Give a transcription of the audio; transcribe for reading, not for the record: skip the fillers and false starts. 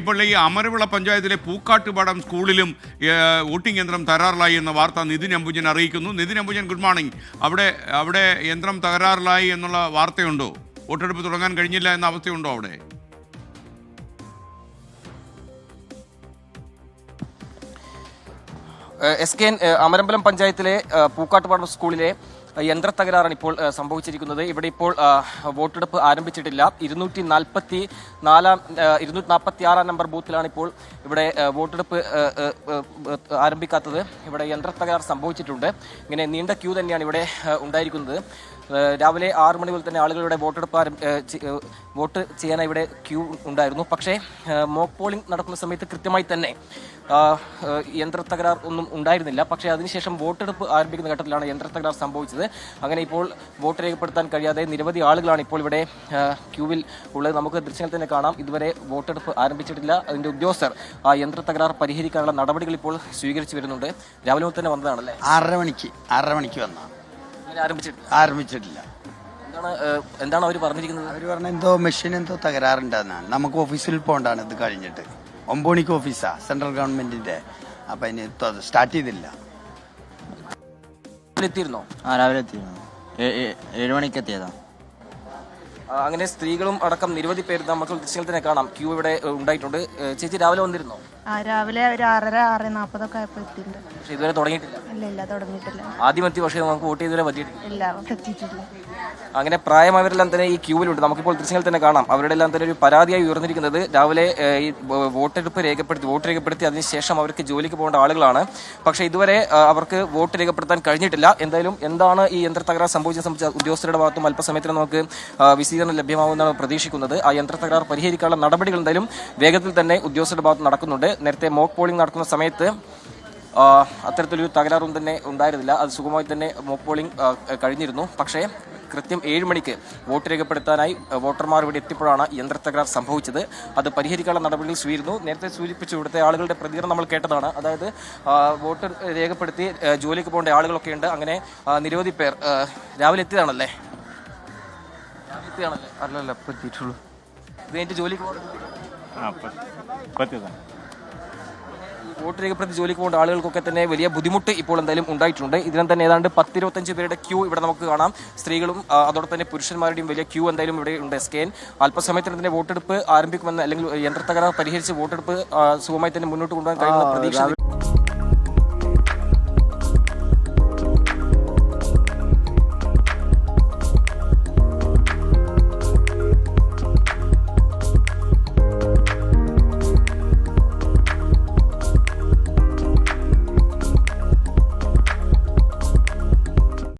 ഇപ്പോൾ ഈ അമരവിള പഞ്ചായത്തിലെ പൂക്കാട്ടുപാടം സ്കൂളിലും വോട്ടിംഗ് യന്ത്രം തകരാറിലായി എന്ന വാർത്ത നിതിൻ അംബുജൻ അറിയിക്കുന്നു. Nithin Ambujan, good morning. അവിടെ യന്ത്രം തകരാറിലായി എന്നുള്ള വാർത്തയുണ്ടോ? വോട്ടെടുപ്പ് തുടങ്ങാൻ കഴിഞ്ഞില്ല എന്ന അവസ്ഥയുണ്ടോ അവിടെ? SKN അമരമ്പലം പഞ്ചായത്തിലെ പൂക്കാട്ടുപാടം സ്കൂളിലെ യന്ത്ര തകരാറാണ് ഇപ്പോൾ സംഭവിച്ചിരിക്കുന്നത്. ഇവിടെ ഇപ്പോൾ വോട്ടെടുപ്പ് ആരംഭിച്ചിട്ടില്ല. 246 നമ്പർ ബൂത്തിലാണ് ഇപ്പോൾ ഇവിടെ വോട്ടെടുപ്പ് ആരംഭിക്കാത്തത്. ഇവിടെ യന്ത്ര തകരാർ സംഭവിച്ചിട്ടുണ്ട്. ഇങ്ങനെ നീണ്ട ക്യൂ തന്നെയാണ് ഇവിടെ ഉണ്ടായിരിക്കുന്നത്. രാവിലെ 6 മണി മുതൽ തന്നെ ആളുകളുടെ വോട്ട് ചെയ്യാനായി ഇവിടെ ക്യൂ ഉണ്ടായിരുന്നു. പക്ഷേ മോക്ക് പോളിംഗ് നടക്കുന്ന സമയത്ത് കൃത്യമായി തന്നെ യന്ത്ര തകരാർ ഒന്നും ഉണ്ടായിരുന്നില്ല. പക്ഷേ അതിനുശേഷം വോട്ടെടുപ്പ് ആരംഭിക്കുന്ന ഘട്ടത്തിലാണ് യന്ത്ര തകരാർ സംഭവിച്ചത്. അങ്ങനെ ഇപ്പോൾ വോട്ട് രേഖപ്പെടുത്താൻ കഴിയാതെ നിരവധി ആളുകളാണ് ഇപ്പോൾ ഇവിടെ ക്യൂവിൽ ഉള്ളത്. നമുക്ക് ദൃശ്യങ്ങൾ തന്നെ കാണാം. ഇതുവരെ വോട്ടെടുപ്പ് ആരംഭിച്ചിട്ടില്ല. അതിന്റെ ഉദ്യോഗസ്ഥർ ആ യന്ത്ര തകരാർ പരിഹരിക്കാനുള്ള നടപടികൾ ഇപ്പോൾ സ്വീകരിച്ചു വരുന്നുണ്ട്. രാവിലെ മുതൽ തന്നെ വന്നതാണല്ലേ? 6:30 മണിക്ക് വന്ന ആരംഭിച്ചിട്ടില്ല. എന്താണ് അവർ പറഞ്ഞിരിക്കുന്നത്? അവർ പറഞ്ഞ എന്തോ മെഷീൻ എന്തോ തകരാറുണ്ടെന്നാണ്. നമുക്ക് ഓഫീസിൽ പോകണ്ടാണ് ഇത് കഴിഞ്ഞിട്ട്. 9 മണിക്ക് ഓഫീസാ, സെൻട്രൽ ഗവൺമെന്റിന്റെ. അപ്പൊ അതിന് സ്റ്റാർട്ട് ചെയ്തില്ല. എത്തിയിരുന്നോ? രാവിലെ എത്തിയിരുന്നു. 7 മണിക്ക് എത്തിയതാ. അങ്ങനെ സ്ത്രീകളും അടക്കം നിരവധി പേര് നമുക്ക് ദൃശ്യങ്ങൾ തന്നെ കാണാം. ക്യൂ ഇവിടെ ഉണ്ടായിട്ടുണ്ട്. ചേച്ചി രാവിലെ വന്നിരുന്നോ? രാവിലെ ഒരു 6:40 ഒക്കെ ആയപ്പോൾ എത്തിയിട്ടുണ്ട്. പക്ഷെ ഇതുവരെ തുടങ്ങിയിട്ടില്ല. ഇല്ല, തുടങ്ങിയിട്ടില്ല. ആദ്യം എത്തി, പക്ഷേ നമുക്ക് വോട്ട് ചെയ്തവരെ പറ്റിയിട്ടില്ല. ഇല്ല, എത്തിയിട്ടില്ല. അങ്ങനെ പ്രായമായവരെല്ലാം തന്നെ ഈ ക്യൂവിലുണ്ട്. നമുക്കിപ്പോൾ ദൃശ്യങ്ങൾ തന്നെ കാണാം. അവരുടെ എല്ലാം തന്നെ ഒരു പരാതിയായി ഉയർന്നിരിക്കുന്നത് രാവിലെ ഈ വോട്ട് രേഖപ്പെടുത്തി അതിനുശേഷം അവർക്ക് ജോലിക്ക് പോകേണ്ട ആളുകളാണ്. പക്ഷേ ഇതുവരെ അവർക്ക് വോട്ട് രേഖപ്പെടുത്താൻ കഴിഞ്ഞിട്ടില്ല. എന്തായാലും എന്താണ് ഈ യന്ത്ര തകരാർ സംഭവിച്ച ഉദ്യോഗസ്ഥരുടെ ഭാഗത്തും അല്പസമയത്തിന് നമുക്ക് വിശദീകരണം ലഭ്യമാവുമെന്നാണ് പ്രതീക്ഷിക്കുന്നത്. ആ യന്ത്ര തകരാർ പരിഹരിക്കാനുള്ള നടപടികൾ എന്തായാലും വേഗത്തിൽ തന്നെ ഉദ്യോഗസ്ഥരുടെ ഭാഗത്ത് നടക്കുന്നുണ്ട്. നേരത്തെ മോക്ക് പോളിംഗ് നടക്കുന്ന സമയത്ത് അത്തരത്തിലൊരു തകരാറൊന്നും തന്നെ ഉണ്ടായിരുന്നില്ല. അത് സുഗമമായി തന്നെ മോക്ക് പോളിംഗ് കഴിഞ്ഞിരുന്നു. പക്ഷേ കൃത്യം 7 മണിക്ക് വോട്ട് രേഖപ്പെടുത്താനായി വോട്ടർമാർ ഇവിടെ എത്തിയപ്പോഴാണ് യന്ത്ര തകരാർ സംഭവിച്ചത്. അത് പരിഹരിക്കാനുള്ള നടപടികൾ സ്വീകരിക്കുന്നു. നേരത്തെ സൂചിപ്പിച്ചു ഇവിടുത്തെ ആളുകളുടെ പ്രതികരണം നമ്മൾ കേട്ടതാണ്. അതായത് വോട്ട് രേഖപ്പെടുത്തി ജോലിക്ക് പോകേണ്ട ആളുകളൊക്കെ ഉണ്ട്. അങ്ങനെ നിരവധി പേർ രാവിലെ എത്തിയതാണല്ലേ? അല്ലല്ല, ഇപ്പൊ എത്തിയിട്ടുള്ളൂ. ഇത് കഴിഞ്ഞിട്ട് ജോലിക്ക് വോട്ട് രേഖപ്പെടുത്തി ജോലിക്ക് പോകേണ്ട ആളുകൾക്കൊക്കെ തന്നെ വലിയ ബുദ്ധിമുട്ട് ഇപ്പോൾ എന്തായാലും ഉണ്ടായിട്ടുണ്ട്. ഇതിനും തന്നെ ഏതാണ്ട് 10-25 പേരുടെ ക്യൂ ഇവിടെ നമുക്ക് കാണാം. സ്ത്രീകളും അതോടൊപ്പം തന്നെ പുരുഷന്മാരുടെയും വലിയ ക്യൂ എന്തായാലും ഇവിടെ ഉണ്ട്. SKN അല്പസമയത്തിന് തന്നെ വോട്ടെടുപ്പ് ആരംഭിക്കുമെന്ന്, അല്ലെങ്കിൽ യന്ത്ര തകരാർ പരിഹരിച്ച് വോട്ടെടുപ്പ് സുഗമമായി തന്നെ മുന്നോട്ട് കൊണ്ടുപോകാൻ കഴിയുന്ന പ്രതീക്ഷ